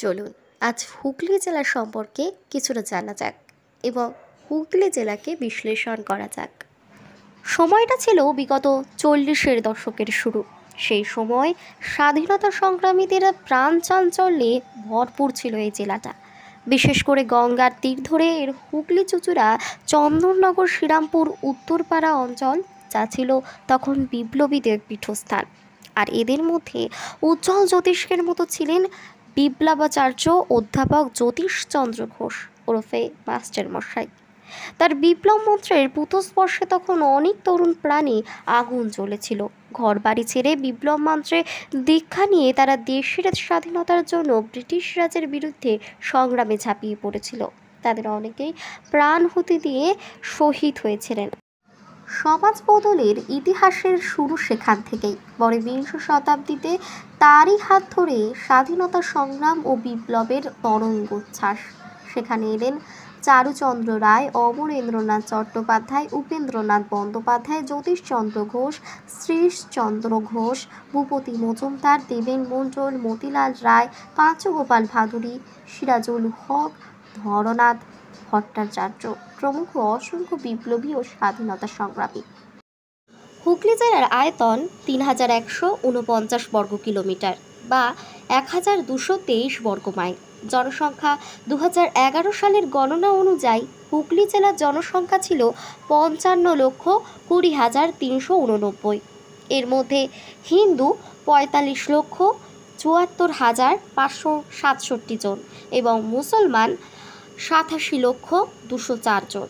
চলুন আজ হুগলি জেলা সম্পর্কে কিছুটা জানা যাক এবং হুগলি জেলাকে বিশ্লেষণ করা যাক। সময়টা ছিল বিগত 40-এর দশকের শুরু। সেই সময় স্বাধীনতা সংগ্রামীদের প্রাণ চাঞ্চল্যে ভরপুর ছিল এই জেলাটা। বিশেষ করে গঙ্গার তীর ধরে এর হুগলি চুঁচুড়া, চন্দননগর, শ্রীরামপুর, উত্তরপাড়া অঞ্চল যা ছিল তখন বিপ্লবীদের পীঠস্থান। আর এদের মধ্যে উজ্জ্বল জ্যোতিষ্কের মতো ছিলেন বিপ্লবাচার্য অধ্যাপক জ্যোতিষচন্দ্র ঘোষ ওরফে মাস্টার মশাই। তার বিপ্লব মন্ত্রের পুতস্পর্শে তখন অনেক তরুণ প্রাণী আগুন জ্বলেছিল। ঘর বাড়ি ছেড়ে বিপ্লব মন্ত্রে দীক্ষা নিয়ে তারা দেশের স্বাধীনতার জন্য ব্রিটিশ রাজের বিরুদ্ধে সংগ্রামে ঝাঁপিয়ে পড়েছিল। তাদের অনেকেই প্রাণহুতি দিয়ে শহীদ হয়েছিলেন। সমাজ বদলের ইতিহাসের শুরু সেখান থেকেই। পরে বিংশ শতাব্দীতে তারই হাত ধরে স্বাধীনতা সংগ্রাম ও বিপ্লবের তরঙ্গোচ্ছ্বাস। সেখানে এলেন চারুচন্দ্র রায়, অমরেন্দ্রনাথ চট্টোপাধ্যায়, উপেন্দ্রনাথ বন্দ্যোপাধ্যায়, জ্যোতিষচন্দ্র ঘোষ, শ্রীশচন্দ্র ঘোষ, ভূপতি মজুমদার, দেবেন মণ্ডল, মতিলাল রায়, পাঞ্চগোপাল ভাদুরী, সিরাজুল হক, ধরনাথ ভট্টাচার্য প্রমুখ অসংখ্য বিপ্লবী ও স্বাধীনতা সংগ্রামী। হুগলি জেলার আয়তন 3149 বর্গ কিলোমিটার বা 1223 বর্গ মাইল। জনসংখ্যা 2011 সালের গণনা অনুযায়ী হুগলি জেলার জনসংখ্যা ছিল 55,20,389। এর মধ্যে হিন্দু 45,74,567 জন এবং মুসলমান 87,204 জন।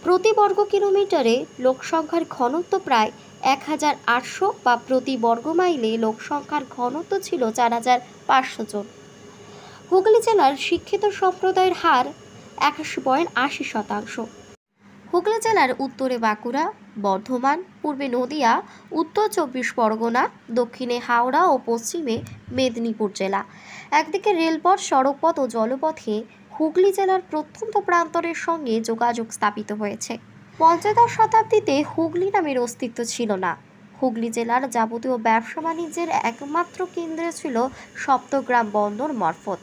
প্রতি বর্গ কিলোমিটারে লোকসংখ্যার ঘনত্ব প্রায় 1,800 বা প্রতি বর্গ মাইলে লোকসংখ্যার ঘনত্ব ছিল 4,500 জন। হুগলি জেলার শিক্ষিত সম্প্রদায়ের হার 81.80%। হুগলি জেলার উত্তরে বাঁকুড়া, বর্ধমান, পূর্বে নদিয়া, উত্তর 24 পরগনা, দক্ষিণে হাওড়া ও পশ্চিমে মেদিনীপুর জেলা। একদিকে রেলপথ, সড়কপথ ও জলপথে হুগলি জেলার প্রত্যন্ত প্রান্তরের সঙ্গে যোগাযোগ স্থাপিত হয়েছে। পঞ্চদশ শতাব্দীতে হুগলি নামের অস্তিত্ব ছিল না। হুগলি জেলার যাবতীয় ব্যবসা বাণিজ্যের একমাত্র কেন্দ্র ছিল সপ্তগ্রাম বন্দর মারফত।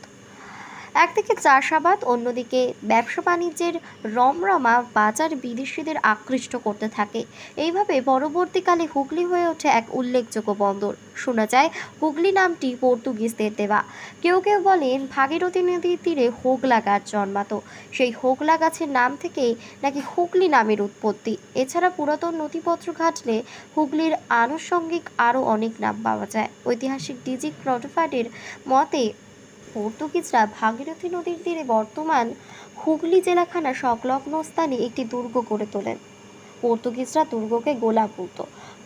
একদিকে চাষাবাদ, অন্যদিকে ব্যবসা বাণিজ্যের রমরমা বাজার বিদেশিদের আকৃষ্ট করতে থাকে। এইভাবে পরবর্তীকালে হুগলি হয়ে ওঠে এক উল্লেখযোগ্য বন্দর। শোনা যায় হুগলি নামটি পর্তুগিজদের দেওয়া। কেউ কেউ বলেন ভাগীরথী নদীর তীরে হোগলা গাছ জন্মাতো, সেই হোগলা গাছের নাম থেকেই নাকি হুগলি নামের উৎপত্তি। এছাড়া পুরাতন নথিপত্র ঘাটলে হুগলির আনুষঙ্গিক আরও অনেক নাম পাওয়া যায়। ঐতিহাসিক ডিজি ক্রডফার্ডের মতে পর্তুগিজরা ভাগীরথী নদীর তীরে বর্তমান হুগলি জেলাখানা সংলগ্ন স্থানে একটি দুর্গ গড়ে তোলেন। পর্তুগিজরা দুর্গকে গোলা বলত।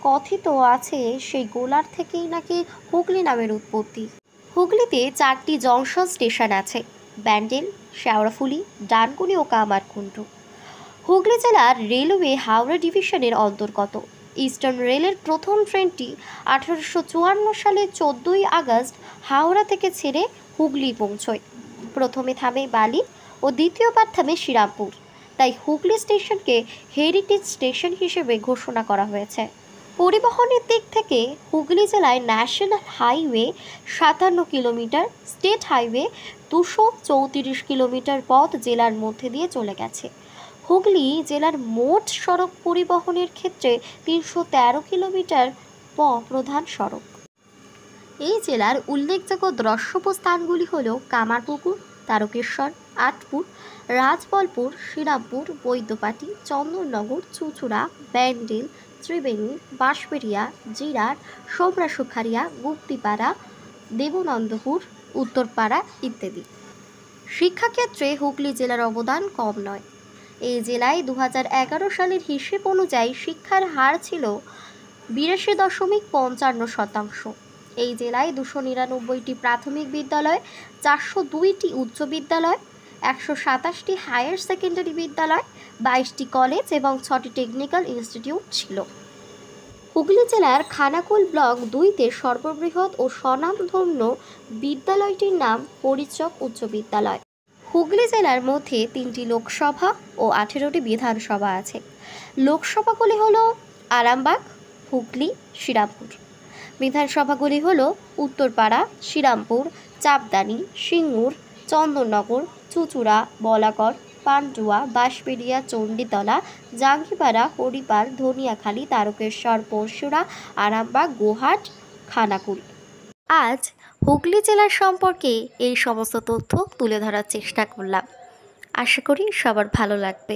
কথিত আছে সেই গোলার থেকেই নাকি হুগলি নামের উৎপত্তি। হুগলিতে 4টি জংশন স্টেশন আছে: ব্যান্ডেল, শেওড়াফুলি, ডানকুনি ও কামারকুণ্ডু। হুগলি জেলার রেলওয়ে হাওড়া ডিভিশনের অন্তর্গত। ইস্টার্ন রেলের প্রথম ট্রেনটি 1854 সালের 14ই আগস্ট হাওড়া থেকে ছেড়ে হুগলি পৌঁছয়। প্রথমে থামে বালি ও দ্বিতীয়বার থামে শ্রীরামপুর। তাই হুগলি স্টেশনকে হেরিটেজ স্টেশন হিসেবে ঘোষণা করা হয়েছে। পরিবহনের দিক থেকে হুগলি জেলায় national highway 57 kilometre, state highway 234 kilometre পথ জেলার মধ্যে দিয়ে চলে গেছে। হুগলি জেলার মোট সড়ক পরিবহনের ক্ষেত্রে 313 কিলোমিটার প্রধান সড়ক। এই জেলার উল্লেখযোগ্য দ্রষ্টব্য স্থানগুলি হল কামারপুকুর, তারকেশ্বর, আটপুর, রাজবলপুর, শ্রীরামপুর, বৈদ্যপাটি, চন্দননগর, চুঁচুড়া, ব্যান্ডেল, ত্রিবেণী, বাঁশবেড়িয়া, জিরাট, সোমরা-সুখারিয়া, গুপ্তিপাড়া, দেবনন্দপুর, উত্তরপাড়া ইত্যাদি। শিক্ষাক্ষেত্রে হুগলি জেলার অবদান কম নয়। এই জেলায় 2011 সালের হিসেব অনুযায়ী শিক্ষার হার ছিল 82.55%। এই জেলায় 299টি প্রাথমিক বিদ্যালয়, 402টি উচ্চ বিদ্যালয়, 127টি হায়ার সেকেন্ডারি বিদ্যালয়, 22টি কলেজ এবং 6টি টেকনিক্যাল ইনস্টিটিউট ছিল। হুগলি জেলার খানাকুল ব্লক 2তে সর্ববৃহৎ ও স্বনামধন্য বিদ্যালয়টির নাম পরিচক উচ্চ বিদ্যালয়। হুগলি জেলার মধ্যে 3টি লোকসভা ও 18টি বিধানসভা আছে। লোকসভাগুলি হল আরামবাগ, হুগলি, শ্রীরামপুর। বিধানসভাগুলি হল উত্তরপাড়া, শ্রীরামপুর, চাপদানি, সিঙ্গুর, চন্দননগর, চুঁচুড়া, বলাকর, পান্ডুয়া, বাঁশবেড়িয়া, চণ্ডীতলা, জাঙ্গিপাড়া, হরিপাল, ধনিয়াখালী, তারকেশ্বর, পরশুরা, আরামবাগ, গোহাট, খানাকুল। আজ হুগলি জেলার সম্পর্কে এই সমস্ত তথ্য তুলে ধরার চেষ্টা করলাম। আশা করি সবার ভালো লাগবে।